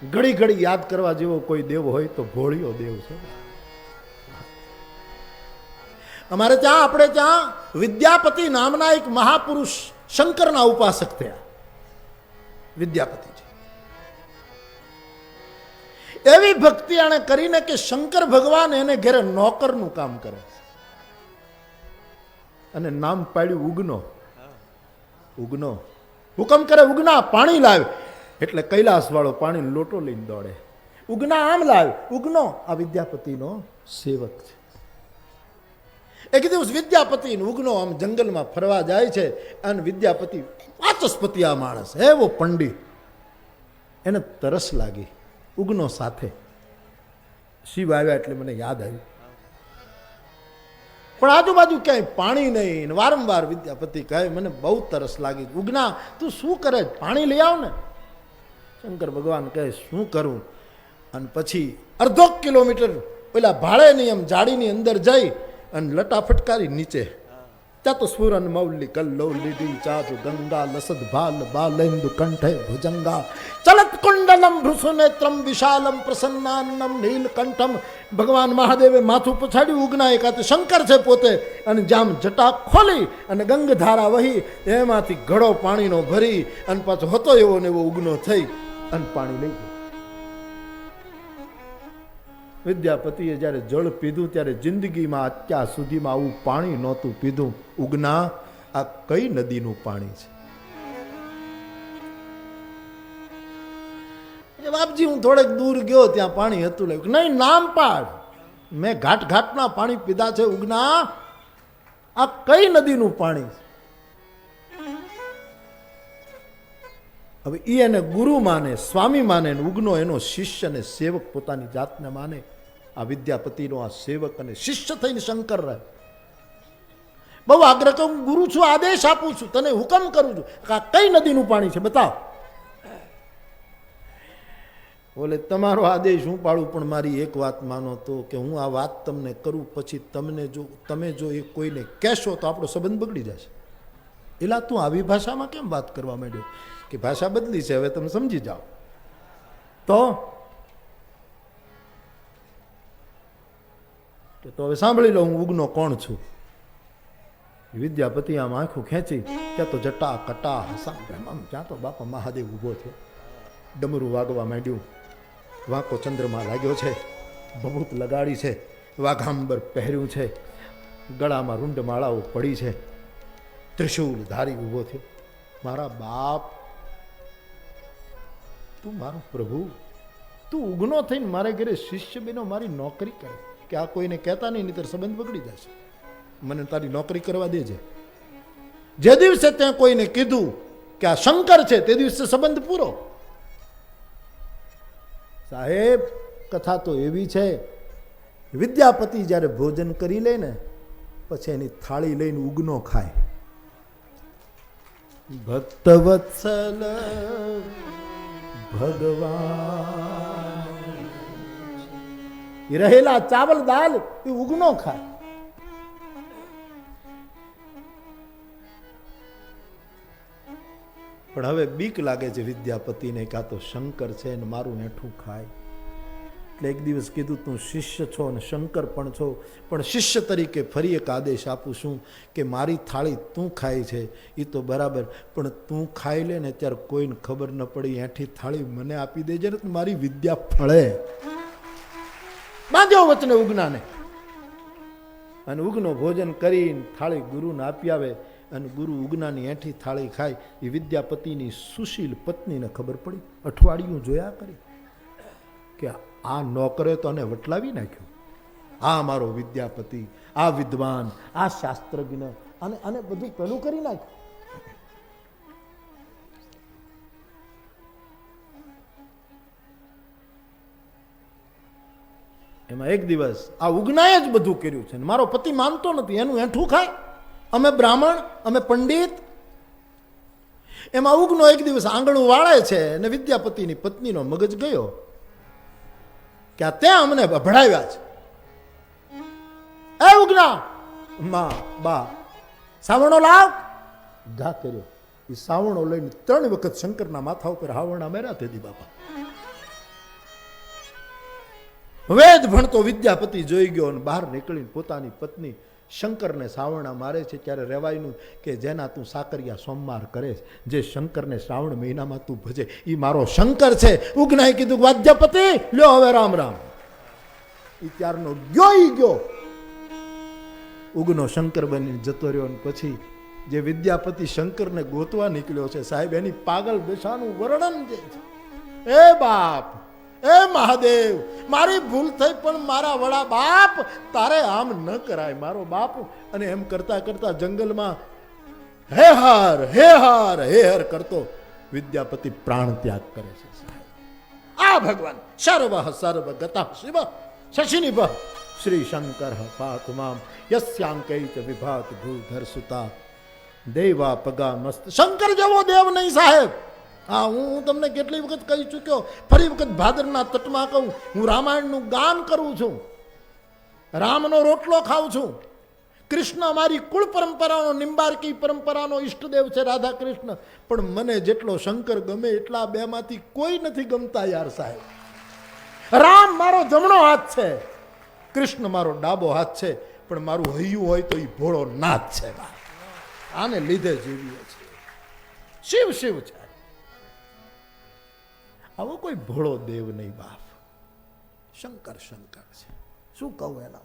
ઘડી ઘડી યાદ કરવા જેવો કોઈ દેવ હોય તો ભોળિયો દેવ છે. અમારે ત્યાં આપણે ત્યાં વિદ્યાપતિ નામના એક મહાપુરુષ શંકરના ઉપાસક થયા. વિદ્યાપતિજી એવી ભક્તિ આણે કરીને કે શંકર ભગવાન એને ઘેરે નોકરનું કામ કરે અને નામ પાડ્યું ઉગનો. ઉગનો હુકમ કરે, ઉગના પાણી લાવ, એટલે કૈલાસ વાળો પાણી લોટો લઈને દોડે. ઉગના આમ લાવ, ઉગનો આ વિદ્યાપતિનો સેવક છે. એક દિવસ વિદ્યાપતિ ઉગનો આમ જંગલમાં ફરવા જાય છે અને વિદ્યાપતિ વાચસ્પતિ આ માણસ એવો પંડિત, એને તરસ લાગી ઉગનો સાથે. શિવ આવ્યા એટલે મને યાદ આવ્યું, પણ આજુબાજુ ક્યાંય પાણી નહીં. વારંવાર વિદ્યાપતિ કહે મને બહુ તરસ લાગી. ઉગના તું શું કરે, પાણી લઈ આવ ને. શંકર ભગવાન કહે શું કરું? અને પછી અડધો કિલોમીટર પેલા ભાડેની એમ જાડીની અંદર જઈ અને લટા ફટકારી નીચે. ત્યાં તો સ્ફુરન મૌલી કલ્લો લીડી ચાચુ ગંગા લસદ ભાલ બાલેન્દુ કંઠે ભુજંગા ચલત કુંડલમ ભૃસુનેત્રમ વિશાલમ પ્રસન્નાન્નમ નીલકંઠમ. ભગવાન મહાદેવે માથું પછાડ્યું. ઉગના એકાતે શંકર છે પોતે, અને જામ જટા ખોલી અને ગંગધારા વહી એમાંથી ઘડો પાણીનો ભરી અને પાછો હતો એવો ને એવો ઉગનો થઈ અને પાણી લઈ ગયો. વિદ્યાપતિએ જ્યારે જળ પીધું ત્યારે જિંદગીમાં અત્યાર સુધીમાં આવું પાણી નહોતું પીધું. ઉગના આ કઈ નદીનું પાણી છે? બાપજી હું થોડેક દૂર ગયો, ત્યાં પાણી હતું. લાગ્યું નહીં, નામ પાડ, મેં ઘાટ ઘાટના પાણી પીધા છે. ઉગના આ કઈ નદીનું પાણી છે? હવે એ એને ગુરુ માને, સ્વામી માને. ઉગનો એનો શિષ્ય અને સેવક પોતાની જાતને માને. આ વિદ્યાપતિનો આ સેવક અને શિષ્ય થઈને શંકર રહે. બહુ આગ્રહ કે હું ગુરુ છું, આદેશ આપું છું, તને હુકમ કરું છું, આ કઈ નદીનું પાણી છે બતાવ. બોલે તમારો આદેશ હું પાડું, પણ મારી એક વાત માનો તો કે હું આ વાત તમને કરું પછી તમે જો એ કોઈને કહેશો તો આપણો સંબંધ બગડી જશે. એલા તું આવી ભાષામાં કેમ વાત કરવા માંડ્યો? કે ભાષા બદલી છે, હવે તમે સમજી જાઓ. તો હવે સાંભળી લો હું ઉગનો કોણ છું. વિદ્યાપતિ આમ આંખું ખેંચી, ત્યાં તો જટા કટા હસા ત્યાં તો બાપા મહાદેવ ઊભો થયો. ડમરું વાગવા માંડ્યું. વાંકો ચંદ્રમાં લાગ્યો છે, ભભૂત લગાડી છે, વાઘાંબર પહેર્યું છે, ગળામાં રૂંડ માળાઓ પડી છે, ત્રિશૂલ ધારી ઊભો થયો. મારા બાપ, તું મારો પ્રભુ, તું ઉગનો થઈને મારે ઘરે શિષ્ય બનો મારી નોકરી કરે. કે આ કોઈને કહેતા નહીં, નહીતર સંબંધ બગડી જશે. મને તારી નોકરી કરવા દેજે. જે દિવસે ત્યાં કોઈને કીધું કે આ શંકર છે તે દિવસે સંબંધ પૂરો. સાહેબ કથા તો એવી છે, વિદ્યાપતિ જ્યારે ભોજન કરી લે ને પછી એની થાળી લઈને ઉગનો ખાય. ભક્તવત્સલ ભગવાન રહેલા ચાવલ દાલ એ ઉગનો ખાય. પણ હવે બીક લાગે છે વિદ્યાપતિને, કાં તો શંકર છે ને મારું હેઠું ખાય. એટલે એક દિવસ કીધું તું શિષ્ય છો અને શંકર પણ છો, પણ શિષ્ય તરીકે ફરી એક આદેશ આપું છું કે મારી થાળી તું ખાય છે એ તો બરાબર, પણ તું ખાઈ લે ને ત્યારે કોઈને ખબર ન પડી, એઠી થાળી મને આપી દેજે ને મારી વિદ્યા ફળે. બાંધ્યો વચને ઉગનાને. અને ઉગનો ભોજન કરીને થાળી ગુરુને આપી આવે અને ગુરુ ઉગનાની એઠી થાળી ખાય. એ વિદ્યાપતિની સુશીલ પત્નીને ખબર પડી. અઠવાડિયું જોયા કરી કે આ નોકરે તો આને વટલાવી નાખ્યો. આ મારો વિદ્યાપતિ, આ વિદ્વાન, આ શાસ્ત્રજ્ઞ, અને બધું પેલું કરી નાખ્યું. એમાં એક દિવસ આ ઉગનાએ જ બધું કર્યું છે. મારો પતિ માનતો નથી, એનું એઠું ખાય. અમે બ્રાહ્મણ, અમે પંડિત. એમાં ઉગનો એક દિવસ આંગણું વાળે છે અને વિદ્યાપતિની પત્નીનો મગજ ગયો કે આ ત્યાં અમને ભભડાવ્યા છે. એ ઉગના, માં બા સાવણો લાવ. ઘા કર્યો. એ સાવણો લઈને 3 વખત શંકરના માથા ઉપર હાવરણા મેર્યા તેથી બાપા. વેદ ભણતો વિદ્યાપતિ જોઈ ગયો અને બહાર નીકળીને પોતાની પત્ની શંકરને સાવરણા મારે છે. ત્યારે રેવાયનું કે જેના તું સાકરિયા સોમવાર કરે છે, જે શંકરને શ્રાવણ મહિનામાં તું ભજે, એ મારો શંકર છે. ઉગનાએ કીધું વાદ્યપતિ લ્યો હવે રામ રામ. એ ત્યારનો ગયો. ઉગનો શંકર બની જતો રહ્યો. અને પછી જે વિદ્યાપતિ શંકરને ગોતવા નીકળ્યો છે સાહેબ, એની પાગલ દશાનું વર્ણન જે છે. એ બાપ, એ મહાદેવ, મારી ભૂલ થઈ પણ મારા વડા બાપ, તારે આમ ન કરાય મારો બાપ. અને એમ કરતા કરતા જંગલમાં હે હર કરતો વિદ્યાપતિ પ્રાણ ત્યાગ કરે છે સાહેબ. આ ભગવાન સર્વ ગતા શિવ શશિનિભ શ્રી શંકર પાતુ મામ યસ્યાંકૈ ચ વિભાત ભૂધર સુતા દેવા પગા મસ્ત. શંકર જેવો દેવ નહીં સાહેબ. હા, હું તમને કેટલી વખત કહી ચૂક્યો, ફરી વખત ભાદરના તટમાં કહું, હું રામાયણનું ગાન કરું છું, રામનો રોટલો ખાઉં છું. કૃષ્ણ મારી કુળ પરંપરાનો, નિંબાર્કી પરંપરાનો ઈષ્ટદેવ છે રાધા કૃષ્ણ. પણ મને જેટલો શંકર ગમે એટલા બેમાંથી કોઈ નથી ગમતા યાર સાહેબ. રામ મારો જમણો હાથ છે, કૃષ્ણ મારો ડાબો હાથ છે, પણ મારું હૈયું હોય તો એ ભોળો નાથ છે. આને લીધે જીવીએ છીએ. શિવ શિવ છે, આવો કોઈ ભોળો દેવ નહીં બાપ. શંકર છે. શું કહું એના